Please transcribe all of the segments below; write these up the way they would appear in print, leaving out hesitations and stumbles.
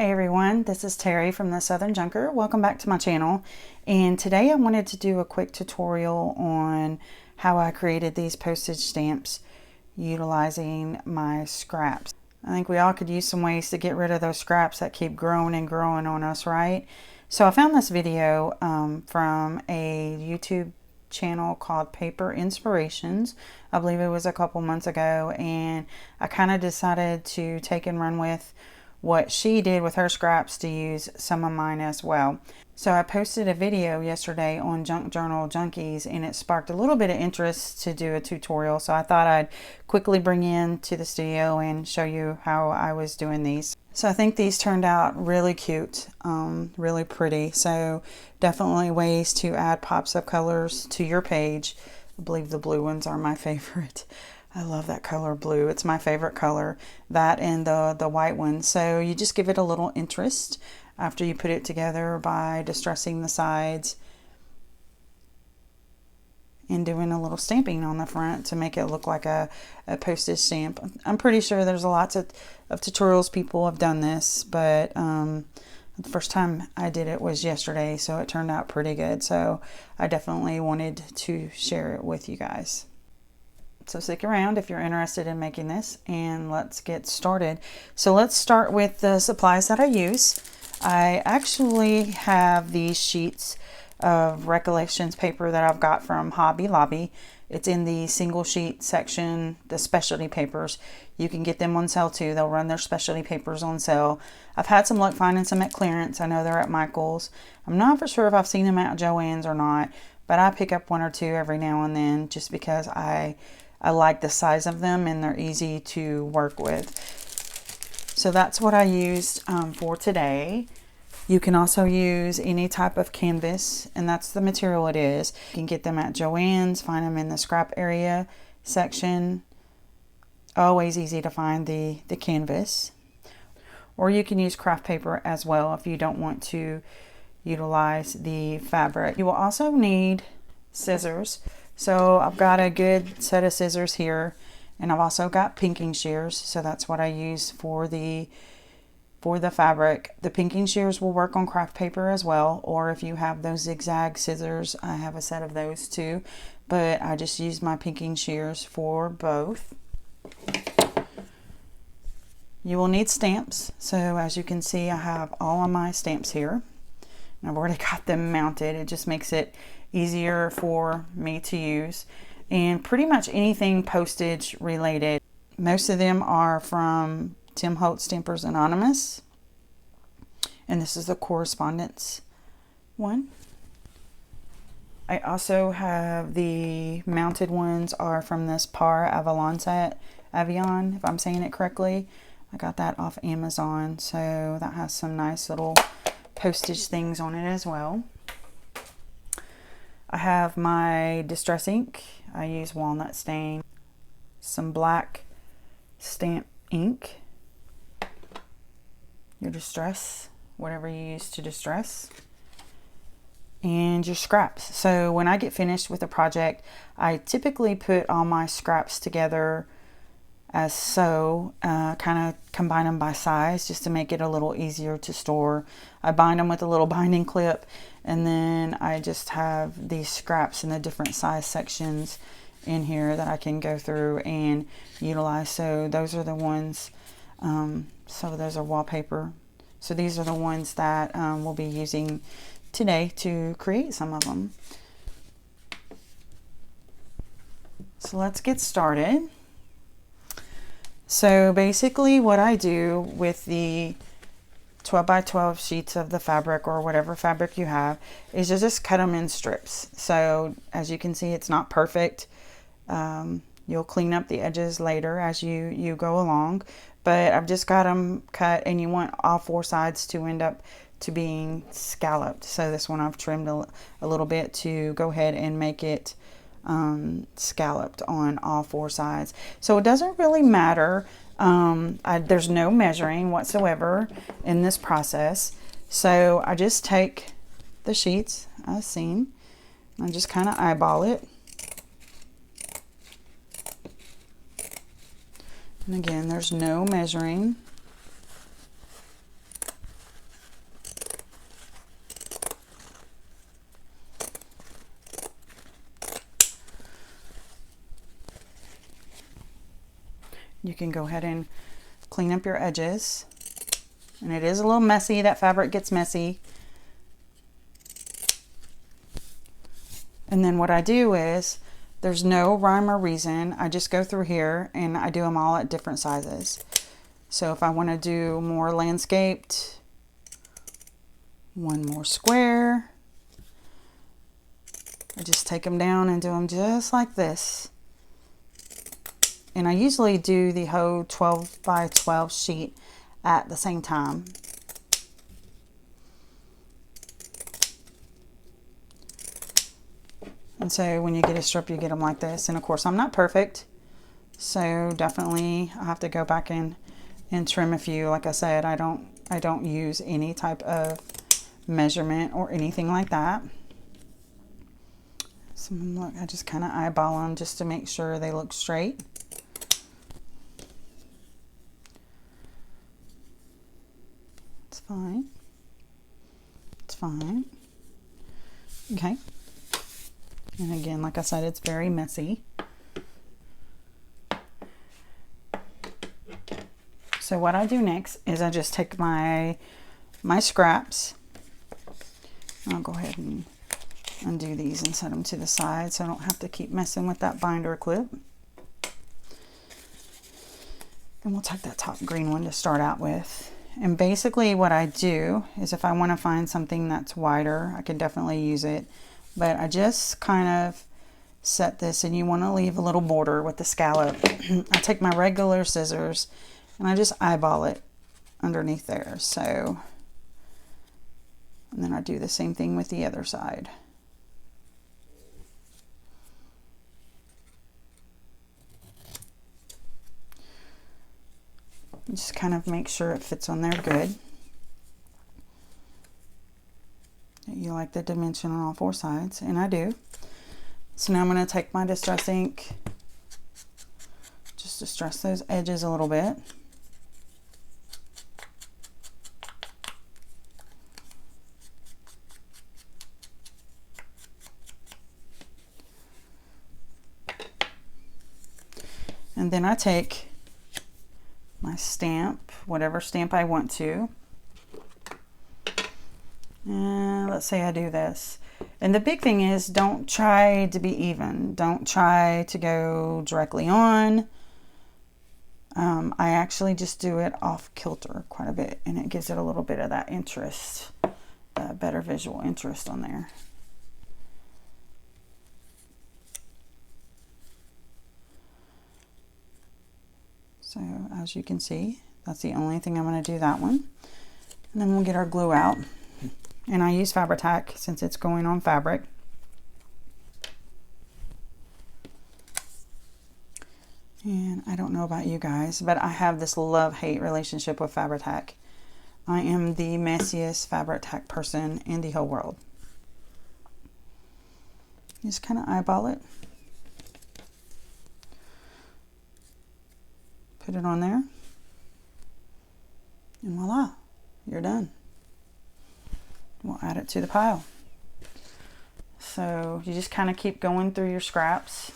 Hey everyone, this is Terry from the Southern Junker. Welcome back to my channel. And today I wanted to do a quick tutorial on how I created these postage stamps utilizing my scraps. I think we all could use some ways to get rid of those scraps that keep growing and growing on us, right? So I found this video from a YouTube channel called Paper Inspirations. I believe it was a couple months ago, and I kind of decided to take and run with what she did with her scraps to use some of mine as well. So I posted a video yesterday on Junk Journal Junkies, and it sparked a little bit of interest to do a tutorial. So I thought I'd quickly bring in to the studio and show you how I was doing these. So I think these turned out really cute, really pretty. So definitely ways to add pops of colors to your page. I believe the blue ones are my favorite. I love that color blue. It's my favorite color, that and the white one. So you just give it a little interest after you put it together by distressing the sides and doing a little stamping on the front to make it look like a postage stamp. I'm pretty sure there's lots of tutorials people have done this, but the first time I did it was yesterday, so it turned out pretty good. So I definitely wanted to share it with you guys. So stick around if you're interested in making this, and let's get started. So let's start with the supplies that I use. I actually have these sheets of Recollections paper that I've got from Hobby Lobby. It's in the single sheet section, the specialty papers. You can get them on sale too. They'll run their specialty papers on sale. I've had some luck finding some at clearance. I know they're at Michael's. I'm not for sure if I've seen them at Joann's or not, but I pick up one or two every now and then just because I like the size of them and they're easy to work with. So that's what I used for today. You can also use any type of canvas, and that's the material it is. You can get them at Joann's, find them in the scrap area section. Always easy to find the canvas. Or you can use craft paper as well if you don't want to utilize the fabric. You will also need scissors. So I've got a good set of scissors here, and I've also got pinking shears. So that's what I use for the fabric. The pinking shears will work on craft paper as well, or if you have those zigzag scissors, I have a set of those too, but I just use my pinking shears for both. You will need stamps. So as you can see, I have all of my stamps here. I've already got them mounted. It just makes it easier for me to use. And pretty much anything postage related. Most of them are from Tim Holtz Stampers Anonymous. And this is the correspondence one. I also have the mounted ones are from this Par Avalon set. Avion, if I'm saying it correctly. I got that off Amazon. So that has some nice little postage things on it as well. I have my distress ink. I use walnut stain, some black stamp ink, your distress, whatever you use to distress, and your scraps. So when I get finished with a project, I typically put all my scraps together as so, kind of combine them by size just to make it a little easier to store. I bind them with a little binding clip, and then I just have these scraps in the different size sections in here that I can go through and utilize. So those are the ones, so those are wallpaper. So these are the ones that we'll be using today to create some of them. So let's get started. So basically what I do with the 12 by 12 sheets of the fabric, or whatever fabric you have, is to just cut them in strips. So as you can see, it's not perfect. You'll clean up the edges later as you go along, but I've just got them cut, and you want all four sides to end up to being scalloped. So this one I've trimmed a little bit to go ahead and make it scalloped on all four sides. So it doesn't really matter. There's no measuring whatsoever in this process. So I just take the sheets I've seen, and just kind of eyeball it. And again, there's no measuring. you can go ahead and clean up your edges. And it is a little messy. That fabric gets messy. And then what I do is, there's no rhyme or reason. I just go through here and I do them all at different sizes. So if I want to do more landscaped, one more square, I just take them down and do them just like this. And I usually do the whole 12 by 12 sheet at the same time. And so when you get a strip, you get them like this. And of course, I'm not perfect, so definitely I have to go back in and trim a few. Like I said, I don't use any type of measurement or anything like that. So look, I just kind of eyeball them just to make sure they look straight. It's fine. It's fine. Okay. And again, like I said, it's very messy. So what I do next is I just take my scraps. I'll go ahead and undo these and set them to the side so I don't have to keep messing with that binder clip. And we'll take that top green one to start out with. And basically what I do is, if I want to find something that's wider, I can definitely use it. But I just kind of set this, and you want to leave a little border with the scallop. I take my regular scissors and I just eyeball it underneath there. So, and then I do the same thing with the other side. Just kind of make sure it fits on there good. You like the dimension on all four sides, and I do. So now I'm going to take my Distress ink, just distress those edges a little bit. And then I take my stamp, whatever stamp I want to. And let's say I do this. And the big thing is, don't try to be even. Don't try to go directly on. I actually just do it off kilter quite a bit, and it gives it a little bit of that interest, better visual interest on there. So as you can see, that's the only thing I'm going to do that one. And then we'll get our glue out. And I use Fabri-Tac since it's going on fabric. And I don't know about you guys, but I have this love-hate relationship with Fabri-Tac. I am the messiest Fabri-Tac person in the whole world. Just kind of eyeball it. Put it on there. And voila, you're done. We'll add it to the pile. So you just kind of keep going through your scraps.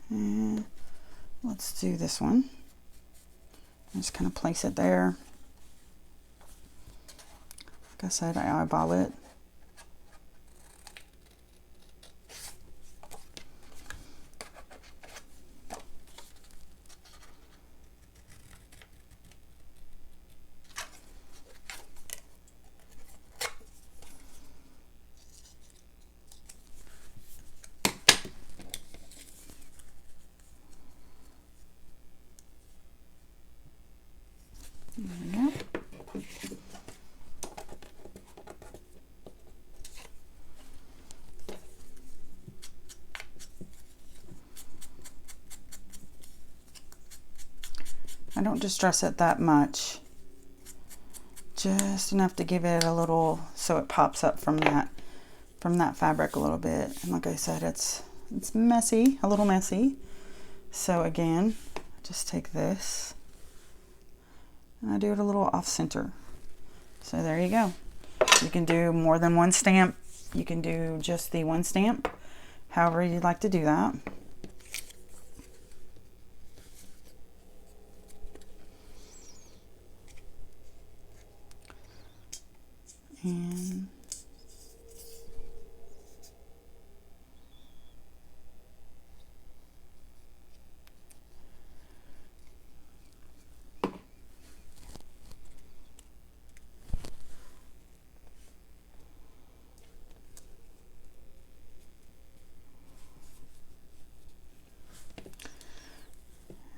And let's do this one. Just kind of place it there. Like I said, I eyeball it. There we go. I don't distress it that much, just enough to give it a little, so it pops up from that fabric a little bit. And like I said, it's messy, a little messy. So again, just take this and I do it a little off center. So there you go. You can do more than one stamp. You can do just the one stamp, however you'd like to do that.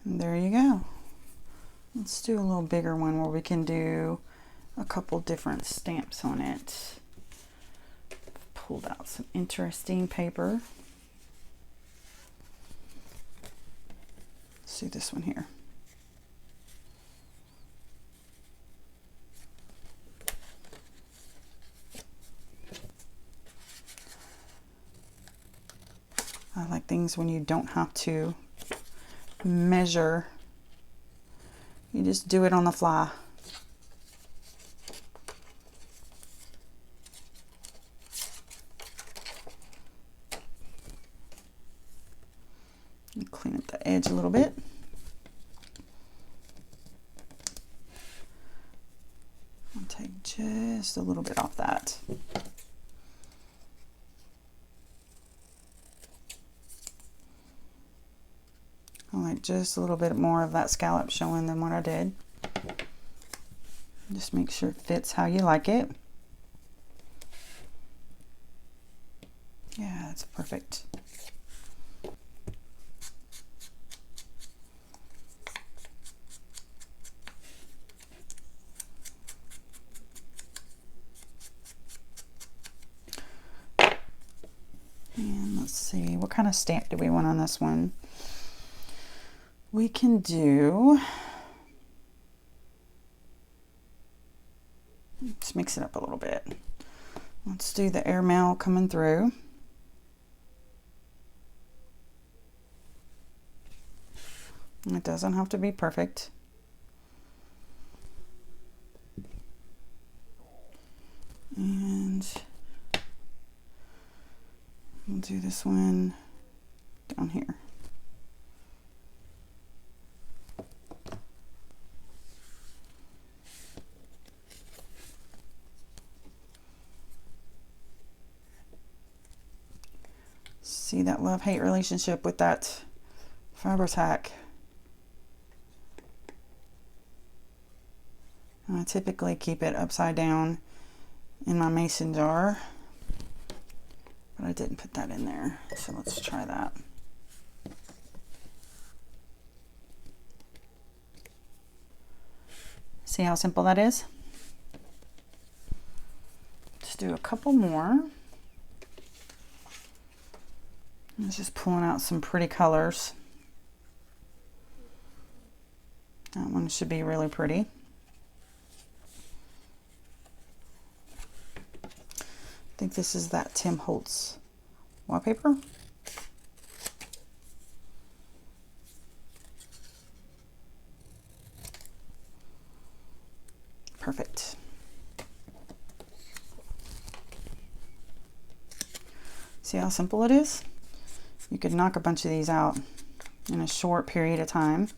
And there you go. Let's do a little bigger one where we can do a couple different stamps on it. Pulled out some interesting paper. Let's do this one here. I like things when you don't have to measure. You just do it on the fly. And clean up the edge a little bit. I'll take just a little bit off that. I like just a little bit more of that scallop showing than what I did. Just make sure it fits how you like it. Yeah, that's perfect. And let's see, what kind of stamp do we want on this one? We can do, let's mix it up a little bit. Let's do the airmail coming through. It doesn't have to be perfect. And we'll do this one down here. See that love-hate relationship with that fiber tack. I typically keep it upside down in my mason jar, but I didn't put that in there, so let's try that. See how simple that is? Let's do a couple more. It's just pulling out some pretty colors. That one should be really pretty. I think this is that Tim Holtz wallpaper. Perfect. See how simple it is? You could knock a bunch of these out in a short period of time.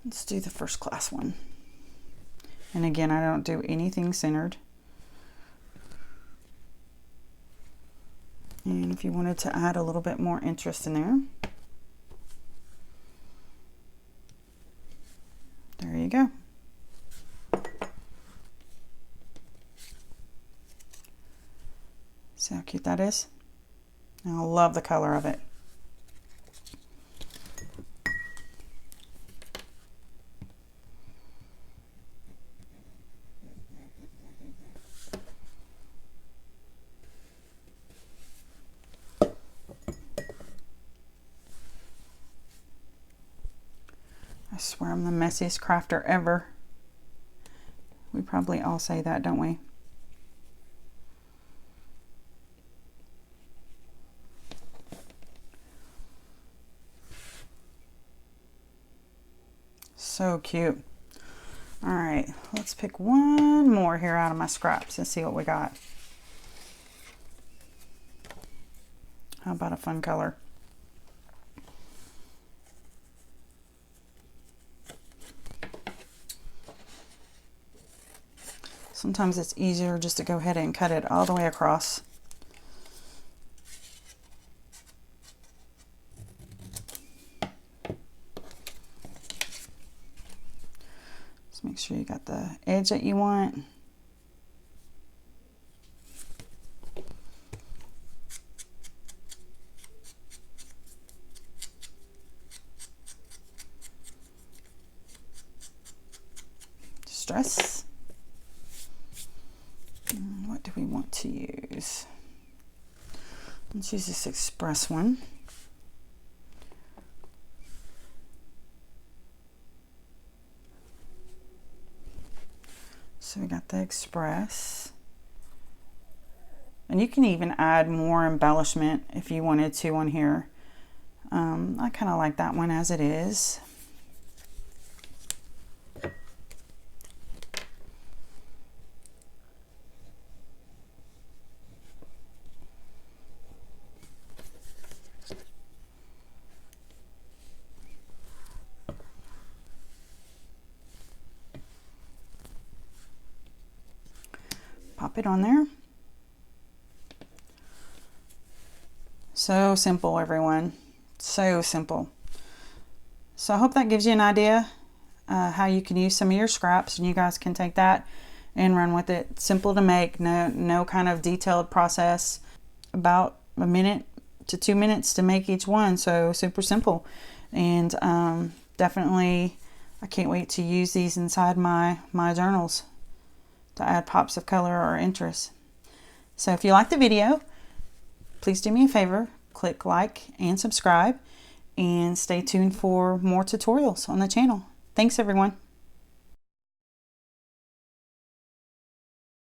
Let's do the first class one. And again, I don't do anything centered. And if you wanted to add a little bit more interest in there, there you go. See how cute that is? I love the color of it. I swear I'm the messiest crafter ever. We probably all say that, don't we? So cute. All right, let's pick one more here out of my scraps and see what we got. How about a fun color? Sometimes it's easier just to go ahead and cut it all the way across. Just make sure you got the edge that you want. Express. What do we want to use? Let's use this Express one. So we got the Express. And you can even add more embellishment if you wanted to on here. I kind of like that one as it is. Pop it on there. So simple, everyone. So simple. So I hope that gives you an idea how you can use some of your scraps, and you guys can take that and run with it. Simple to make, no kind of detailed process. About a minute to 2 minutes to make each one. So super simple. And definitely, I can't wait to use these inside my journals to add pops of color or interest. So if you like the video, please do me a favor, click like and subscribe, and stay tuned for more tutorials on the channel. Thanks, everyone.